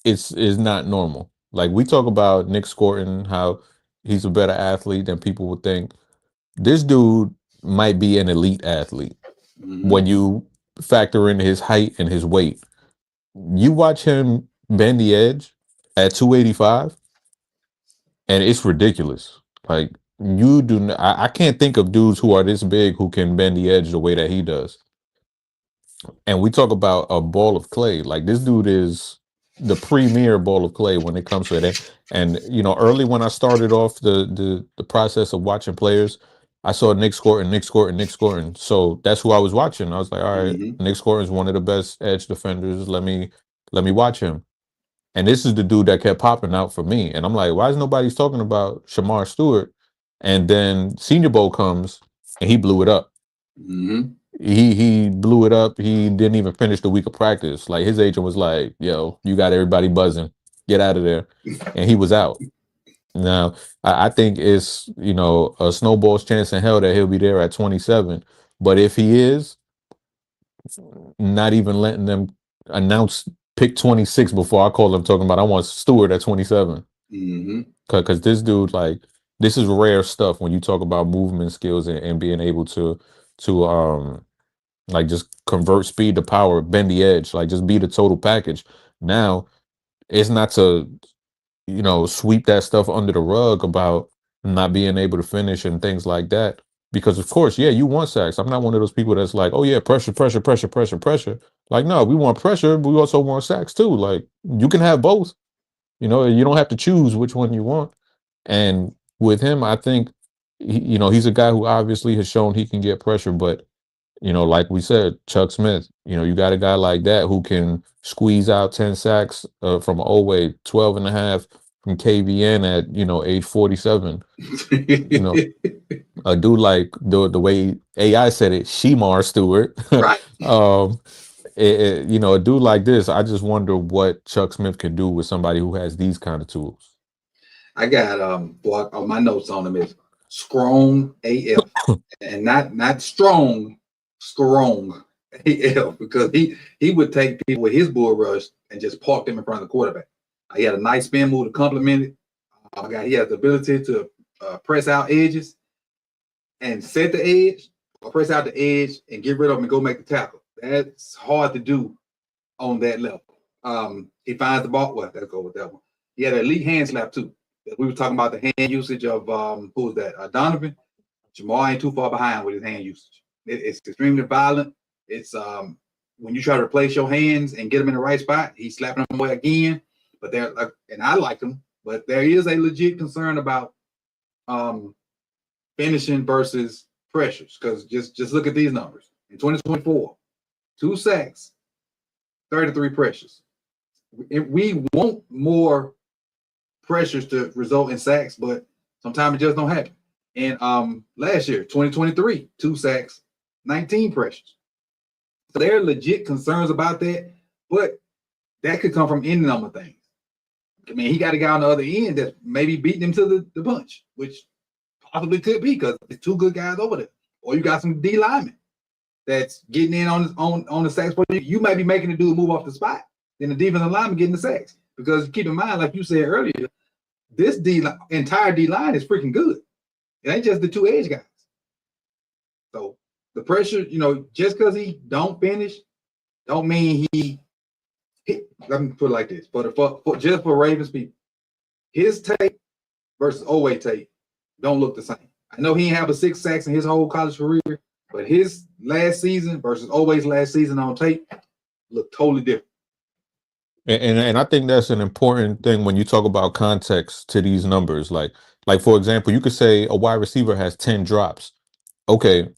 is not normal. Like, we talk about Nic Scourton, how he's a better athlete than people would think. This dude might be an elite athlete. When you factor in his height and his weight. You watch him bend the edge at 285, and it's ridiculous. Like, You do not, I can't think of dudes who are this big who can bend the edge the way that he does. And we talk about a ball of clay. Like this dude is the premier ball of clay when it comes to it. And you know, early when I started off the process of watching players, I saw Nic Scourton, Nic Scourton, Nic Scourton. So that's who I was watching. I was like, all right, Mm-hmm. Nic Scourton is one of the best edge defenders. Let me watch him. And this is the dude that kept popping out for me. And I'm like, why is nobody talking about Shemar Stewart? And then Senior Bowl comes and he blew it up. Mm-hmm. He blew it up. He didn't even finish the week of practice. Like his agent was like, "Yo, you got everybody buzzing. Get out of there," and he was out. Now I think it's a snowball's chance in hell that he'll be there at 27. But if he is, not even letting them announce pick 26 before I call them talking about I want Stewart at 27. Mm-hmm. Because this dude, like, this is rare stuff when you talk about movement skills and being able to like just convert speed to power, bend the edge, like just be the total package. Now it's not to sweep that stuff under the rug about not being able to finish and things like that. Because of course, yeah, you want sacks. I'm not one of those people that's like, oh yeah, pressure, pressure, pressure, pressure, pressure. Like, no, we want pressure, but we also want sacks too. Like, you can have both. You don't have to choose which one you want. And with him, I think he's a guy who obviously has shown he can get pressure, but like we said, Chuck Smith, you got a guy like that who can squeeze out 10 sacks from Oway, 12 and a half from KVN at, age 47. A dude like the way AI said it, Shemar Stewart. Right. A dude like this, I just wonder what Chuck Smith can do with somebody who has these kind of tools. I got my notes on him is strong AF and not strong AF, because he would take people with his bull rush and just park them in front of the quarterback. He had a nice spin move to complement it. He has the ability to press out edges and set the edge, or press out the edge and get rid of them and go make the tackle. That's hard to do on that level. He finds the ball. Well, let's go with that one. He had an elite hand slap too. We were talking about the hand usage of who was that? Donovan. Jamal ain't too far behind with his hand usage. It's extremely violent. It's when you try to replace your hands and get them in the right spot, he's slapping them away again. But and I like him, but there is a legit concern about finishing versus pressures, because just look at these numbers. In 2024, 2 sacks, 33 pressures. We want more pressures to result in sacks, but sometimes it just don't happen. And last year, 2023, 2 sacks, 19 pressures. So there are legit concerns about that, but that could come from any number of things. I mean, he got a guy on the other end that maybe beating him to the punch, which possibly could be because there's 2 good guys over there. Or you got some D linemen that's getting in on the sacks. But you might be making the dude move off the spot. Then the defensive lineman getting the sacks. Because keep in mind, like you said earlier, this entire D line is freaking good. It ain't just the 2 edge guys. So the pressure, just because he don't finish, don't mean he. Let me put it like this: just for Ravens people, his tape versus Oway tape don't look the same. I know he didn't have a 6 sacks in his whole college career, but his last season versus Oway's last season on tape look totally different. And I think that's an important thing when you talk about context to these numbers. Like for example, you could say a wide receiver has 10 drops. Okay,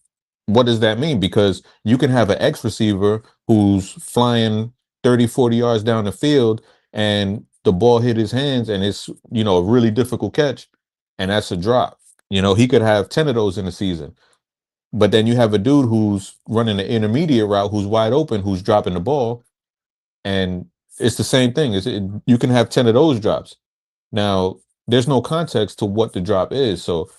what does that mean? Because you can have an X receiver who's flying 30, 40 yards down the field and the ball hit his hands and it's, a really difficult catch. And that's a drop. He could have 10 of those in a season. But then you have a dude who's running the intermediate route, who's wide open, who's dropping the ball. And it's the same thing. You can have 10 of those drops. Now, there's no context to what the drop is. So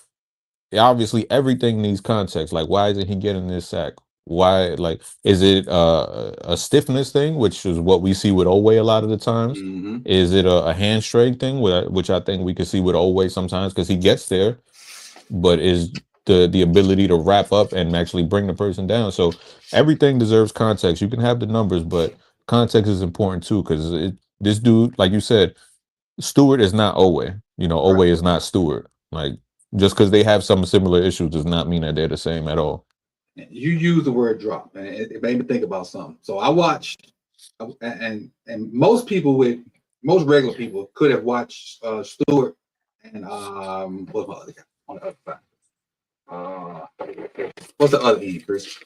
obviously everything needs context. Like, why isn't he getting this sack? Why, like, is it a stiffness thing, which is what we see with Oway a lot of the times? Mm-hmm. Is it a hand strength thing, which I think we can see with Oway sometimes because he gets there, but is the ability to wrap up and actually bring the person down. So everything deserves context. You can have the numbers, but context is important too, because this dude, like you said, Stewart is not Oway. Oway is not Stewart. Like, Just because they have some similar issues does not mean that they're the same at all. You use the word drop, and it made me think about something. So I watched, and most regular people could have watched Stewart and what's my other guy on the other side? What's the other end, Chris?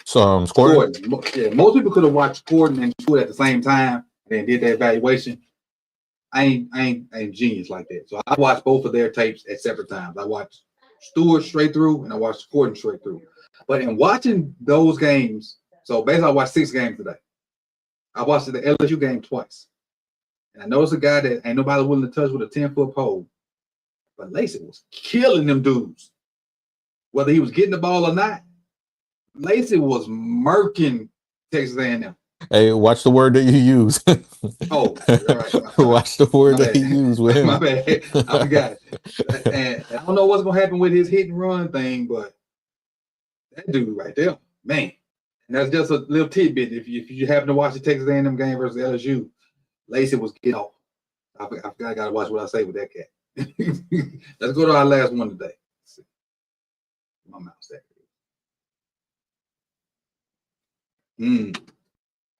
So Scourton. Yeah, most people could have watched Scourton and Stewart at the same time and then did their evaluation. I ain't genius like that. So I watched both of their tapes at separate times. I watched Stewart straight through and I watched Scourton straight through. But in watching those games, so basically I watched 6 games today. I watched the LSU game twice. And I noticed a guy that ain't nobody willing to touch with a 10-foot pole. But Lacey was killing them dudes. Whether he was getting the ball or not, Lacey was murking Texas A&M. Hey, watch the word that you use. Oh, all right. Watch the word that you use with him. My bad. I forgot. And I don't know what's going to happen with his hit and run thing, but that dude right there, man. And that's just a little tidbit. If you happen to watch the Texas A&M game versus LSU, Lacey was getting off. I got to watch what I say with that cat. Let's go to our last one today. Let's see. My mouse there.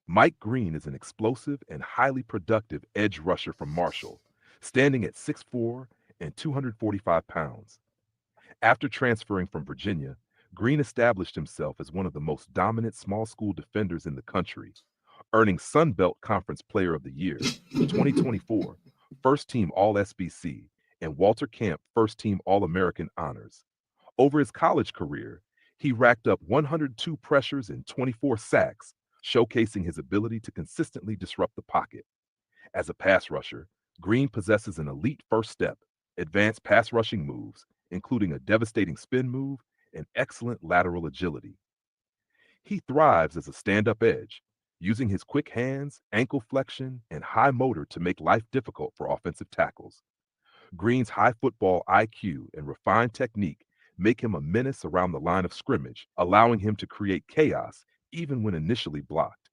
Mike Green is an explosive and highly productive edge rusher from Marshall, standing at 6'4" and 245 pounds. After transferring from Virginia, Green established himself as one of the most dominant small school defenders in the country, earning Sun Belt Conference Player of the Year, 2024, First Team All-SBC, and Walter Camp First Team All-American honors. Over his college career, he racked up 102 pressures and 24 sacks, showcasing his ability to consistently disrupt the pocket. As a pass rusher, Green possesses an elite first step, advanced pass rushing moves, including a devastating spin move and excellent lateral agility. He thrives as a stand-up edge, using his quick hands, ankle flexion, and high motor to make life difficult for offensive tackles. Green's high football IQ and refined technique make him a menace around the line of scrimmage, allowing him to create chaos even when initially blocked.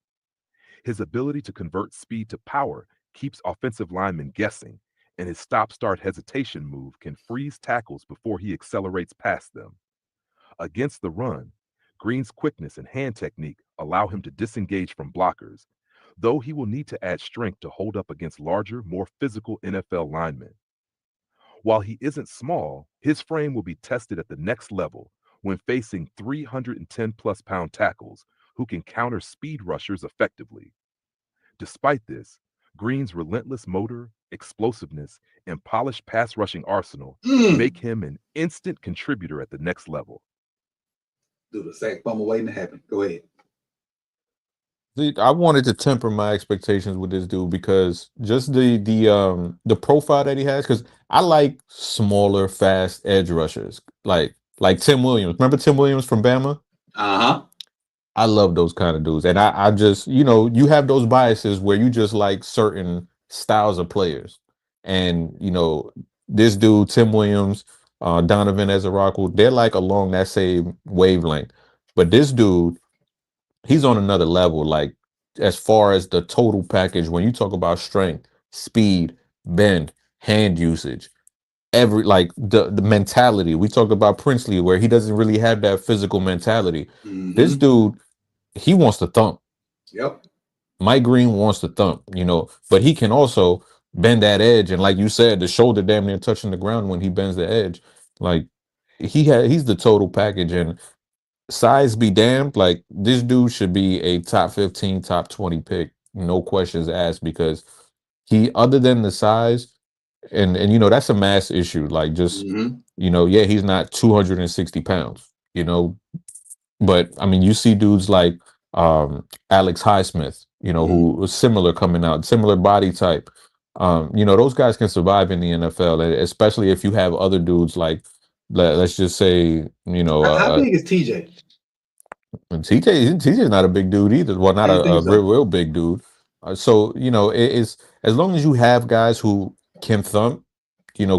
His ability to convert speed to power keeps offensive linemen guessing, and his stop-start hesitation move can freeze tackles before he accelerates past them. Against the run, Green's quickness and hand technique allow him to disengage from blockers, though he will need to add strength to hold up against larger, more physical NFL linemen. While he isn't small, his frame will be tested at the next level when facing 310-plus pound tackles who can counter speed rushers effectively. Despite this, Green's relentless motor, explosiveness, and polished pass rushing arsenal make him an instant contributor at the next level. Dude, the sack fumble waiting to happen. Go ahead. See, I wanted to temper my expectations with this dude because just the profile that he has. Because I like smaller, fast edge rushers, like Tim Williams. Remember Tim Williams from Bama? I love those kind of dudes, and I just you have those biases where you just like certain styles of players, and this dude Tim Williams, Donovan Ezeiruaku, they're like along that same wavelength, but this dude, he's on another level. Like as far as the total package, when you talk about strength, speed, bend, hand usage, the mentality. We talked about Princely, where he doesn't really have that physical mentality. This dude, he wants to thump. Yep. Mike Green wants to thump, but he can also bend that edge, and like you said, the shoulder damn near touching the ground when he bends the edge. Like he's the total package, and size be damned. Like this dude should be a top 15, top 20 pick, no questions asked, because he, other than the size, and that's a mass issue. Like just yeah, he's not 260 pounds, but I mean, you see dudes like Alex Highsmith, who was similar coming out, similar body type. Those guys can survive in the NFL, and especially if you have other dudes like, let's just say, how big is TJ? TJ's not a big dude either. Well, not a real big dude. So it's, as long as you have guys who can thump,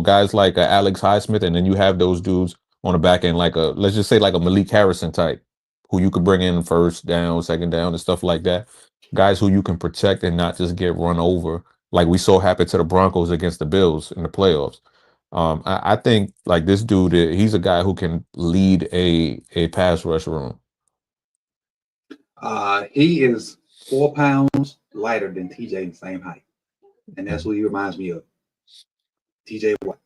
guys like Alex Highsmith, and then you have those dudes on the back end, like let's just say like a Malik Harrison type, who you could bring in first down, second down, and stuff like that. Guys who you can protect and not just get run over, like we saw happen to the Broncos against the Bills in the playoffs. I think like this dude, he's a guy who can lead a pass rush room. He is 4 pounds lighter than TJ in the same height, and that's what he reminds me of. TJ Watt.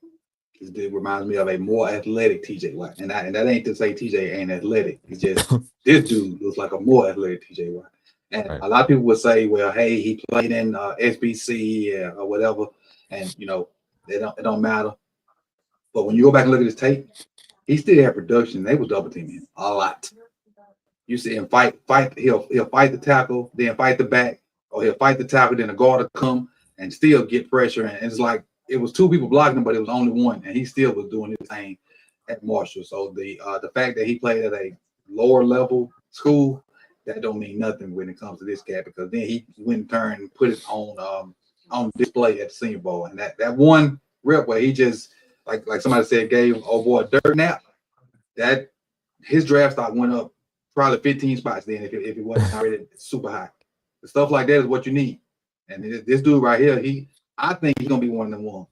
This dude reminds me of a more athletic TJ Watt, and that ain't to say TJ ain't athletic. It's just this dude looks like a more athletic TJ Watt. And a lot of people would say, well, hey, he played in SBC or whatever, and it don't matter. But when you go back and look at his tape, he still had production. They was double teaming him a lot. You see him fight. He'll fight the tackle, then fight the back, or he'll fight the tackle, then the guard will come and still get pressure. And it's like it was 2 people blocking him, but it was only one, and he still was doing his thing at Marshall. So the fact that he played at a lower level school, that don't mean nothing when it comes to this cat, because then he went and turned and put it on display at the Senior Bowl, and that one rep where he just like somebody said gave old boy a dirt nap, that his draft stock went up probably 15 spots then if it wasn't already super high. The stuff like that is what you need. And this dude right here, I think he's gonna be one of them ones.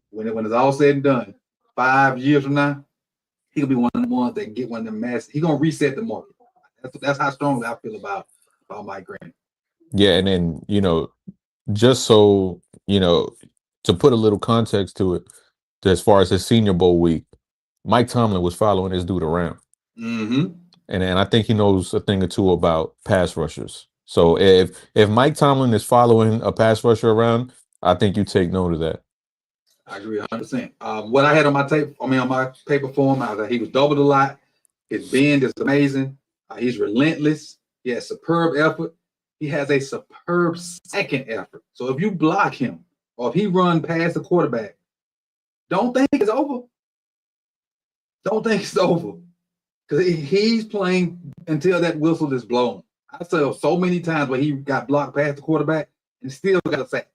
When it's all said and done, 5 years from now, he'll be one of the ones that get one of them mass. He's gonna reset the market. That's how strongly I feel about Mike Green. Yeah, and then just so to put a little context to it, as far as his Senior Bowl week, Mike Tomlin was following this dude around. Mm-hmm. And I think he knows a thing or two about pass rushers. So if Mike Tomlin is following a pass rusher around, I think you take note of that. I agree 100%. What I had on my on my paper for him, I was like, he was doubled a lot. His bend is amazing. He's relentless. He has superb effort. He has a superb second effort. So if you block him or if he run past the quarterback, don't think it's over. Don't think it's over. Because he's playing until that whistle is blown. I saw so many times where he got blocked past the quarterback and still got a sack.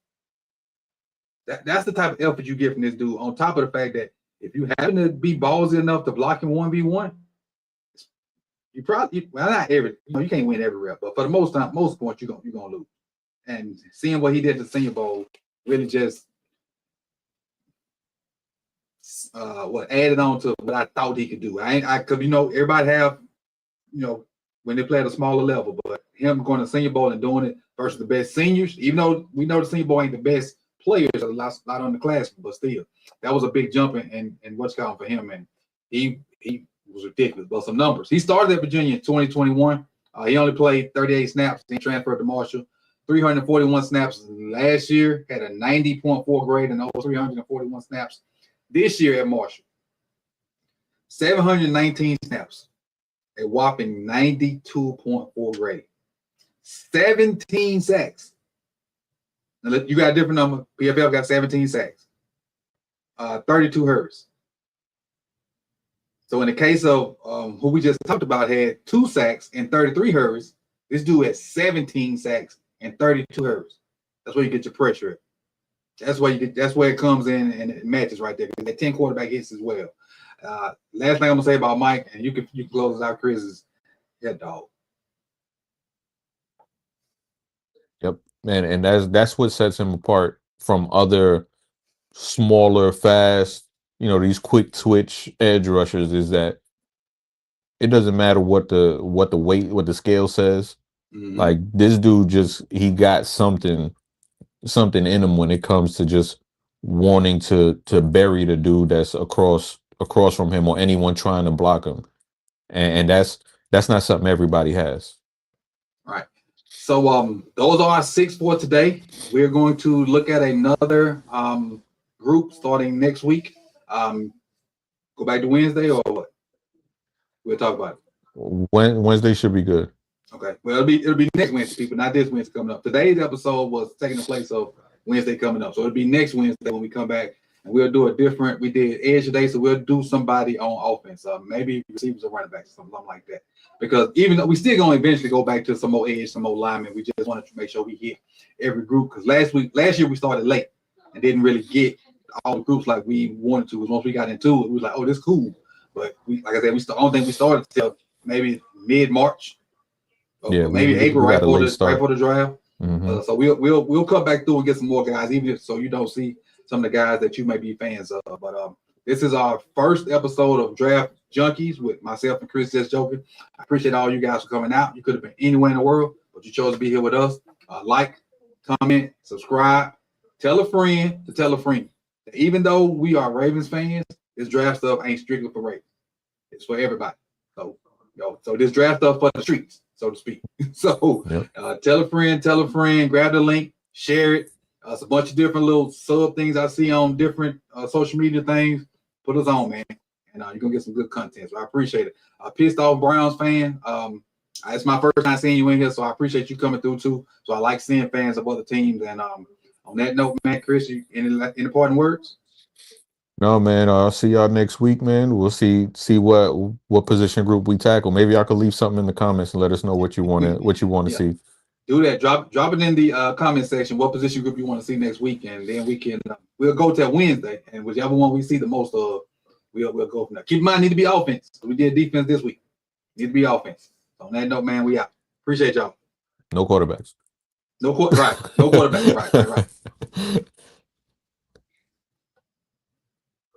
That's the type of effort you get from this dude. On top of the fact that if you happen to be ballsy enough to block him 1v1, you probably not every you can't win every rep, but for the most points you're gonna lose. And seeing what he did at the Senior Bowl really just added on to what I thought he could do. Because everybody have when they play at a smaller level, but him going to Senior Bowl and doing it versus the best seniors, even though we know the Senior Bowl ain't the best players, a lot on the class, but still, that was a big jump in what's going for him, and he was ridiculous. But some numbers, he started at Virginia in 2021. He only played 38 snaps, then transferred to Marshall. 341 snaps last year, had a 90.4 grade and over 341 snaps this year at Marshall. 719 snaps, a whopping 92.4 grade. 17 sacks. Now, you got a different number. PFL got 17 sacks. 32 hurries. So in the case of who we just talked about had 2 sacks and 33 hurries, this dude had 17 sacks and 32 hurries. That's where you get your pressure at. That's where it comes in and it matches right there. That 10 quarterback hits as well. Last thing I'm gonna say about Mike, and you can close out, Chris, is that dog. Yep, man, and that's what sets him apart from other smaller, fast, these quick twitch edge rushers, is that it doesn't matter what the weight, what the scale says. Mm-hmm. Like this dude he got something in him when it comes to just wanting to bury the dude that's across from him or anyone trying to block him, and that's not something everybody has. All right. So those are our 6 for today. We're going to look at another group starting next week. Go back to Wednesday or what? We'll talk about it. Wednesday should be good. Okay. Well, it'll be next Wednesday, people, not this Wednesday coming up. Today's episode was taking the place of Wednesday coming up. So it'll be next Wednesday when we come back, and we'll do we did edge today, so we'll do somebody on offense. Maybe receivers or running backs, something like that. Because even though we still gonna eventually go back to some more edge, some more linemen, we just wanted to make sure we hit every group. Because last year we started late and didn't really get all the groups like we wanted to. Once we got into it, we was like, oh, this is cool. But like I said, I don't think we started until maybe mid-March. Yeah, maybe April, right for the draft. Mm-hmm. So we'll come back through and get some more guys, even if so you don't see some of the guys that you may be fans of. But This is our first episode of Draft Junkies with myself and Chris Just Joking. I appreciate all you guys for coming out. You could have been anywhere in the world, but you chose to be here with us. Like, comment, subscribe, tell a friend to tell a friend. Even though we are Ravens fans, this draft stuff ain't strictly for Ravens. It's for everybody. So this draft stuff for the streets, so to speak. So tell a friend, grab the link, share it. It's a bunch of different little sub things I see on different social media things. Put us on, man. And you're going to get some good content. So I appreciate it. Pissed Off Browns fan. It's my first time seeing you in here, so I appreciate you coming through too. So I like seeing fans of other teams. And on that note, man, Chris, any parting words? No, man. I'll see y'all next week, man. We'll see what position group we tackle. Maybe I could leave something in the comments and let us know what you want to see. Do that. Drop it in the comment section. What position group you want to see next week, and then we can we'll go till Wednesday, and whichever one we see the most of, we'll go from there. Keep in mind, need to be offense. We did defense this week. Need to be offense. So on that note, man, we out. Appreciate y'all. No quarterbacks. No quarterbacks. Right.